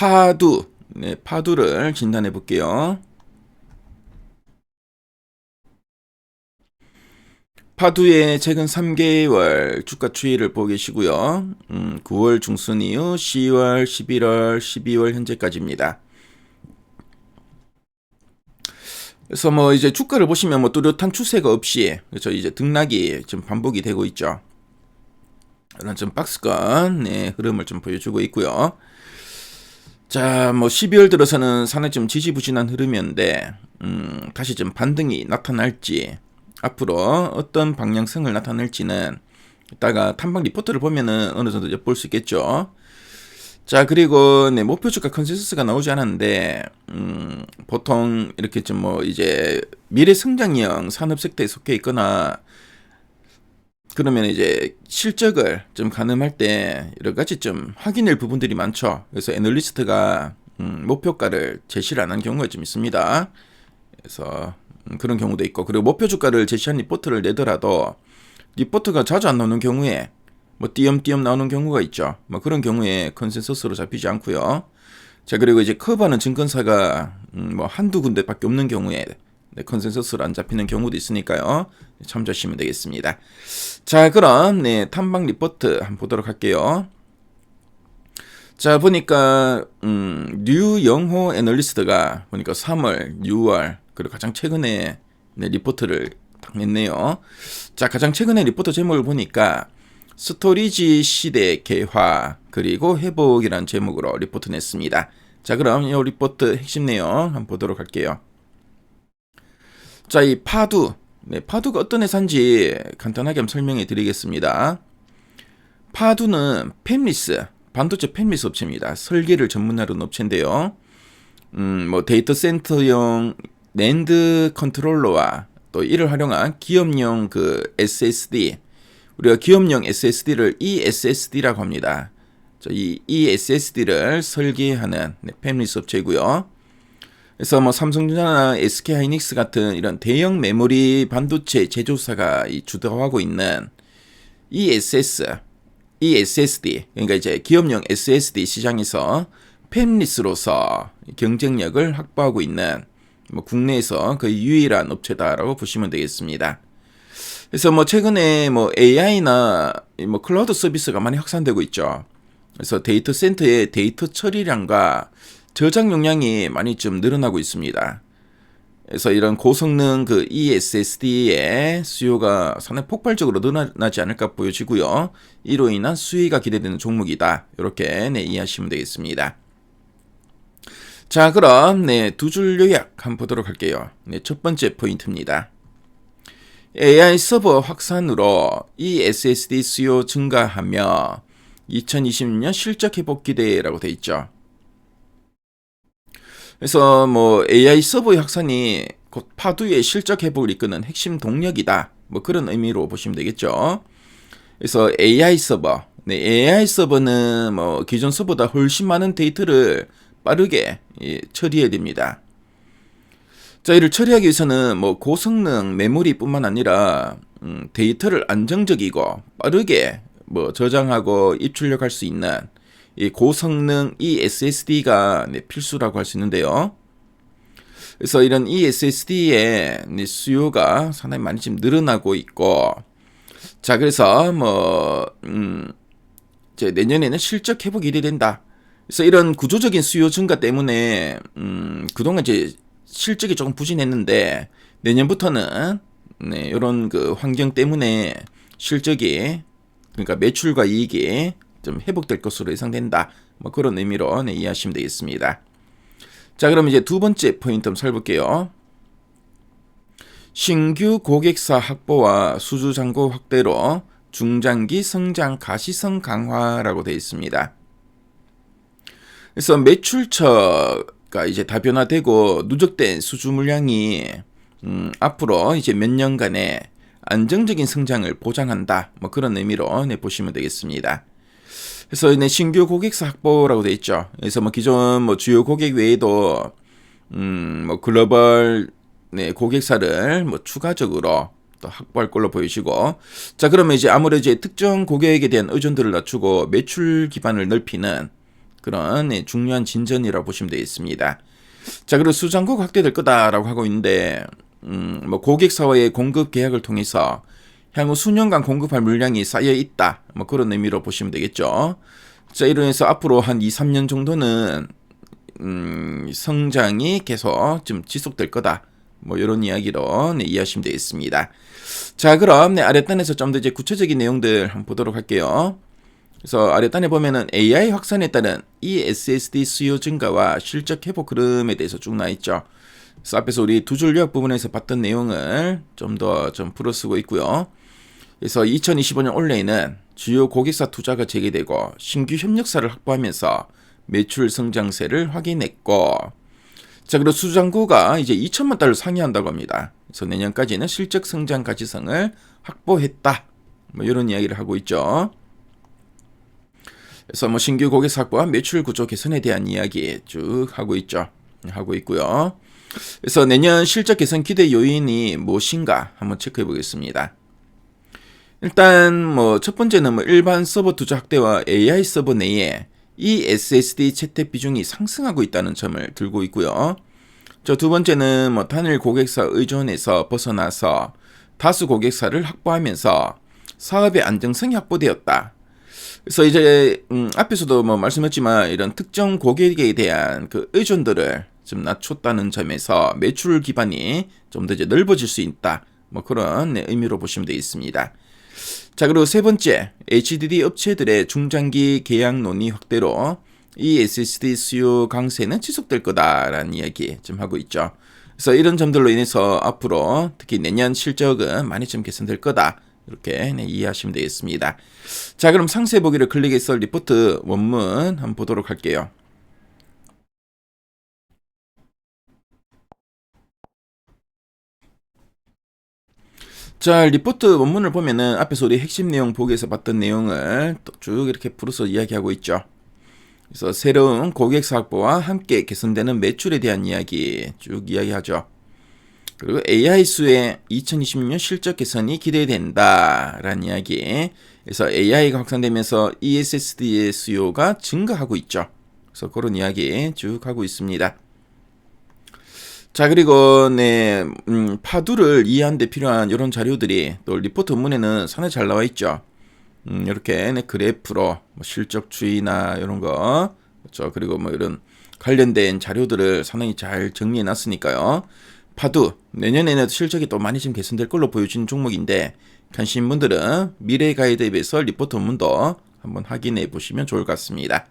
파두, 네, 파두를 진단해 볼게요. 파두의 최근 3개월 주가 추이를 보고 계시고요. 9월 중순 이후 10월, 11월, 12월 현재까지입니다. 그래서 뭐 이제 주가를 보시면 뭐 뚜렷한 추세가 없이 그렇죠. 이제 등락이 좀 반복이 되고 있죠. 이런 좀 박스권 네, 흐름을 좀 보여주고 있고요. 자, 뭐 12월 들어서는 상당히 좀 지지부진한 흐름이었는데 다시 좀 반등이 나타날지 앞으로 어떤 방향성을 나타낼지는 이따가 탐방 리포트를 보면은 어느 정도 엿볼 수 있겠죠. 자, 그리고 네, 목표 주가 컨센서스가 나오지 않았는데 보통 이렇게 좀 뭐 이제 미래 성장형 산업 섹터에 속해 있거나 그러면 이제 실적을 좀 가늠할 때 여러 가지 좀 확인할 부분들이 많죠. 그래서 애널리스트가 목표가를 제시를 안 한 경우가 좀 있습니다. 그래서 그런 경우도 있고, 그리고 목표 주가를 제시한 리포트를 내더라도 리포트가 자주 안 나오는 경우에 뭐 띄엄띄엄 나오는 경우가 있죠. 뭐 그런 경우에 컨센서스로 잡히지 않고요. 자, 그리고 이제 커버하는 증권사가 뭐 한두 군데밖에 없는 경우에 네, 컨센서스로 안 잡히는 경우도 있으니까요. 참조하시면 되겠습니다. 자, 그럼 네, 탐방 리포트 한번 보도록 할게요. 자, 보니까 류영호 애널리스트가 보니까 3월, 6월 그리고 가장 최근에 네, 리포트를 딱 냈네요. 자, 가장 최근에 리포트 제목을 보니까 스토리지 시대 개화 그리고 회복이라는 제목으로 리포트 냈습니다. 자, 그럼 이 리포트 핵심 내용 한번 보도록 할게요. 자, 이 파두, 네, 파두가 어떤 회사인지 간단하게 한번 설명해 드리겠습니다. 파두는 팹리스, 반도체 팹리스 업체입니다. 설계를 전문하는 업체인데요. 뭐 데이터 센터용 낸드 컨트롤러와 또 이를 활용한 기업용 그 SSD, 우리가 기업용 SSD를 eSSD라고 합니다. 이 eSSD를 설계하는 네, 팹리스 업체이고요. 그래서 뭐 삼성전자나 SK하이닉스 같은 이런 대형 메모리 반도체 제조사가 주도하고 있는 ESSD, 그러니까 이제 기업용 SSD 시장에서 팹리스로서 경쟁력을 확보하고 있는 뭐 국내에서 거의 유일한 업체다라고 보시면 되겠습니다. 그래서 뭐 최근에 뭐 AI나 뭐 클라우드 서비스가 많이 확산되고 있죠. 그래서 데이터 센터의 데이터 처리량과 저장 용량이 많이 좀 늘어나고 있습니다. 그래서 이런 고성능 그 eSSD의 수요가 상당히 폭발적으로 늘어나지 않을까 보여지고요. 이로 인한 수위가 기대되는 종목이다. 이렇게 네, 이해하시면 되겠습니다. 자, 그럼 네, 두 줄 요약 한번 보도록 할게요. 네, 첫 번째 포인트입니다. AI 서버 확산으로 eSSD 수요 증가하며 2026년 실적 회복 기대라고 되어 있죠. 그래서 뭐 AI 서버 확산이 곧 파두의 실적 회복을 이끄는 핵심 동력이다. 뭐 그런 의미로 보시면 되겠죠. 그래서 AI 서버, 네, AI 서버는 뭐 기존 서버보다 훨씬 많은 데이터를 빠르게 처리해야 됩니다. 자, 이를 처리하기 위해서는 뭐 고성능 메모리뿐만 아니라 데이터를 안정적이고 빠르게 뭐 저장하고 입출력할 수 있는 이 고성능 eSSD가 네, 필수라고 할 수 있는데요. 그래서 이런 eSSD의 네, 수요가 상당히 많이 지금 늘어나고 있고, 자, 그래서 뭐 이제 내년에는 실적 회복이 기대된다. 그래서 이런 구조적인 수요 증가 때문에 그동안 이제 실적이 조금 부진했는데 내년부터는 네, 이런 그 환경 때문에 실적이 그러니까 매출과 이익이 좀 회복될 것으로 예상된다. 뭐 그런 의미로 네, 이해하시면 되겠습니다. 자, 그럼 이제 두 번째 포인트 한번 살펴볼게요. 신규 고객사 확보와 수주 잔고 확대로 중장기 성장 가시성 강화라고 되어 있습니다. 그래서 매출처가 이제 다변화되고 누적된 수주 물량이 앞으로 이제 몇 년간의 안정적인 성장을 보장한다. 뭐 그런 의미로 네, 보시면 되겠습니다. 그래서 네, 신규 고객사 확보라고 되어 있죠. 그래서 뭐 기존 뭐 주요 고객 외에도 뭐 글로벌 네, 고객사를 뭐 추가적으로 또 확보할 걸로 보이시고, 자, 그러면 이제 아무래도 이제 특정 고객에 대한 의존도를 낮추고 매출 기반을 넓히는 그런 중요한 진전이라고 보시면 되겠습니다. 자, 그리고 수장고가 확대될 거다라고 하고 있는데 뭐 고객사와의 공급 계약을 통해서 향후 수년간 공급할 물량이 쌓여 있다. 뭐 그런 의미로 보시면 되겠죠. 자, 이로 해서 앞으로 한 2, 3년 정도는 성장이 계속 좀 지속될 거다. 뭐 이런 이야기로 이해하시면 되겠습니다. 자, 그럼 아랫단에서 좀 더 이제 구체적인 내용들 한번 보도록 할게요. 그래서 아랫단에 보면은 AI 확산에 따른 이 SSD 수요 증가와 실적 회복 흐름에 대해서 쭉 나와 있죠. 그래서 앞에서 우리 두 줄 요약 부분에서 봤던 내용을 좀 더 풀어쓰고 있고요. 그래서 2025년 올해에는 주요 고객사 투자가 재개되고 신규 협력사를 확보하면서 매출 성장세를 확인했고, 자, 그리고 수장고가 이제 2천만 달러 상회한다고 합니다. 그래서 내년까지는 실적 성장 가치성을 확보했다. 뭐 이런 이야기를 하고 있죠. 그래서 뭐 신규 고객사 확보와 매출 구조 개선에 대한 이야기 쭉 하고 있죠. 하고 있고요. 그래서 내년 실적 개선 기대 요인이 무엇인가 한번 체크해 보겠습니다. 일단 뭐 첫 번째는 뭐 일반 서버 투자 확대와 AI 서버 내에 이 SSD 채택 비중이 상승하고 있다는 점을 들고 있고요. 저 두 번째는 뭐 단일 고객사 의존에서 벗어나서 다수 고객사를 확보하면서 사업의 안정성이 확보되었다. 그래서 이제 앞에서도 뭐 말씀했지만 이런 특정 고객에 대한 그 의존도를 좀 낮췄다는 점에서 매출 기반이 좀 더 이제 넓어질 수 있다. 뭐 그런 의미로 보시면 되겠습니다. 자, 그리고 세 번째, HDD 업체들의 중장기 계약 논의 확대로 이 SSD 수요 강세는 지속될 거다라는 이야기 좀 하고 있죠. 그래서 이런 점들로 인해서 앞으로 특히 내년 실적은 많이 좀 개선될 거다. 이렇게 이해하시면 되겠습니다. 자, 그럼 상세 보기를 클릭해서 리포트 원문 한번 보도록 할게요. 자, 리포트 원문을 보면은 앞에서 우리 핵심 내용 보기에서 봤던 내용을 또 쭉 이렇게 풀어서 이야기하고 있죠. 그래서 새로운 고객사 확보와 함께 개선되는 매출에 대한 이야기 쭉 이야기하죠. 그리고 AI 수의 2026년 실적 개선이 기대된다라는 이야기. 그래서 AI가 확산되면서 ESSD의 수요가 증가하고 있죠. 그래서 그런 이야기 쭉 하고 있습니다. 자, 그리고 파두를 이해하는 데 필요한 이런 자료들이 또 리포트 원문에는 상당히 잘 나와 있죠. 이렇게 그래프로 뭐 실적 추이나 이런 거, 그렇죠. 그리고 뭐 이런 관련된 자료들을 상당히 잘 정리해 놨으니까요. 파두 내년에는 실적이 또 많이 좀 개선될 걸로 보여지는 종목인데 관심 분들은 미래 가이드앱에서 리포트 원문도 한번 확인해 보시면 좋을 것 같습니다.